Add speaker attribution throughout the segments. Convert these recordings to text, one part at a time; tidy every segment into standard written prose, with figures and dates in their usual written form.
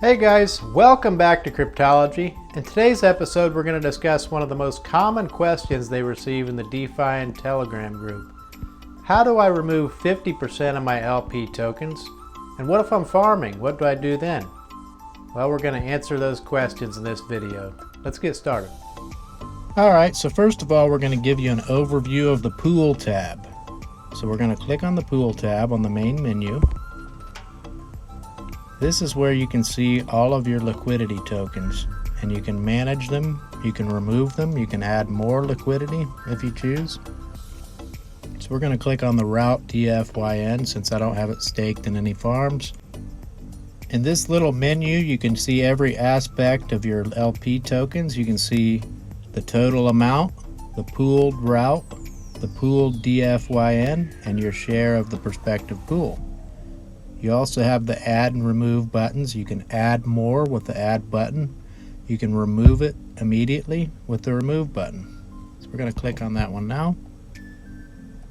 Speaker 1: Hey guys, welcome back to Cryptology. In today's episode, we're going to discuss one of the most common questions they receive in the DFYN Telegram group. How do I remove 50% of my LP tokens? And what if I'm farming? What do I do then? Well, we're going to answer those questions in this video. Let's get started. Alright, so first of all, we're going to give you an overview of the Pool tab. So we're going to click on the Pool tab on the main menu. This is where you can see all of your liquidity tokens, and you can manage them, you can remove them, you can add more liquidity if you choose. So we're going to click on the route DFYN since I don't have it staked in any farms. In this little menu you can see every aspect of your LP tokens. You can see the total amount, the pooled route, the pooled DFYN, and your share of the prospective pool. You also have the add and remove buttons. You can add more with the add button. You can remove it immediately with the remove button. So we're going to click on that one now.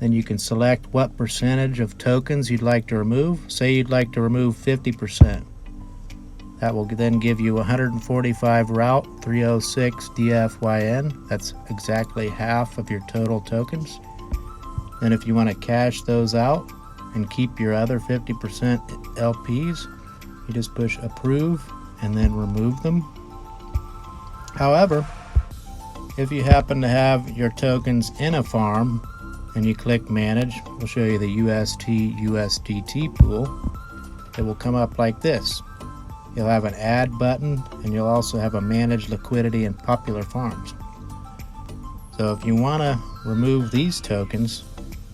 Speaker 1: Then you can select what percentage of tokens you'd like to remove. Say you'd like to remove 50%. That will then give you 145 route 306 DFYN. That's exactly half of your total tokens. Then if you want to cash those out and keep your other 50% LPs, you just push approve and then remove them. However, if you happen to have your tokens in a farm and you click manage, we'll show you the UST USDT pool. It will come up like this. You'll have an add button and you'll also have a manage liquidity and popular farms. So if you want to remove these tokens,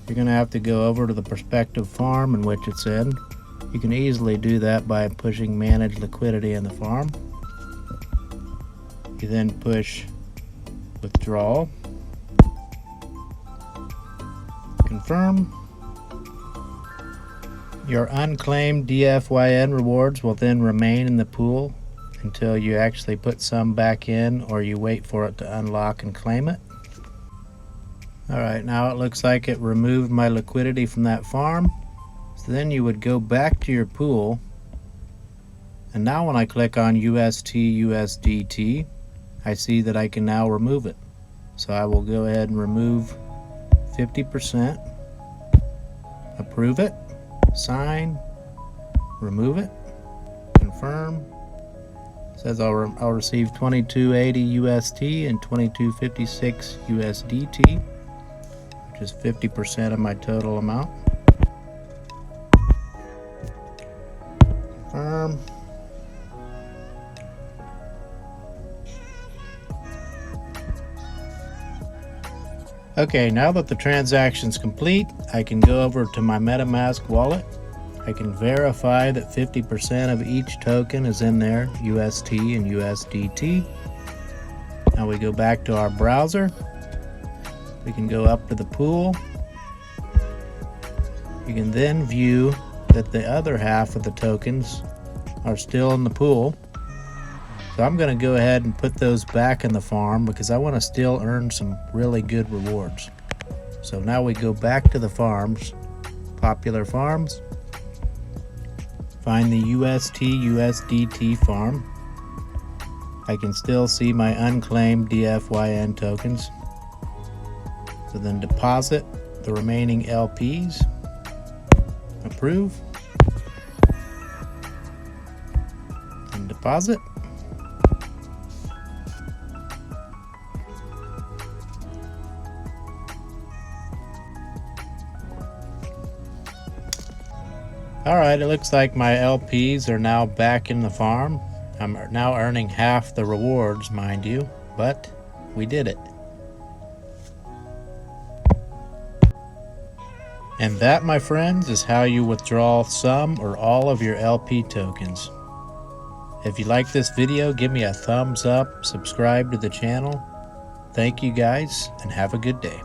Speaker 1: you're going to have to go over to the prospective farm in which it's in. You can easily do that by pushing manage liquidity in the farm. You then push withdrawal, confirm. Your unclaimed DFYN rewards will then remain in the pool until you actually put some back in or you wait for it to unlock and claim it. Alright, now it looks like it removed my liquidity from that farm. So then you would go back to your pool, and now when I click on UST USDT, I see that I can now remove it. So I will go ahead and remove 50%, approve it, sign, remove it, confirm. It says I'll receive 2280 UST and 2256 USDT. Which is 50% of my total amount. Confirm. Okay, now that the transaction's complete, I can go over to my MetaMask wallet. I can verify that 50% of each token is in there, UST and USDT. Now we go back to our browser. We can go up to the pool. You can then view that the other half of the tokens are still in the pool. So I'm going to go ahead and put those back in the farm because I want to still earn some really good rewards. So now we go back to the farms, popular farms, find the UST USDT farm. I can still see my unclaimed DFYN tokens. So then deposit the remaining LPs, approve, and deposit. Alright, it looks like my LPs are now back in the farm. I'm now earning half the rewards, mind you, but we did it. And that, my friends, is how you withdraw some or all of your LP tokens. If you like this video, give me a thumbs up, subscribe to the channel. Thank you guys, and have a good day.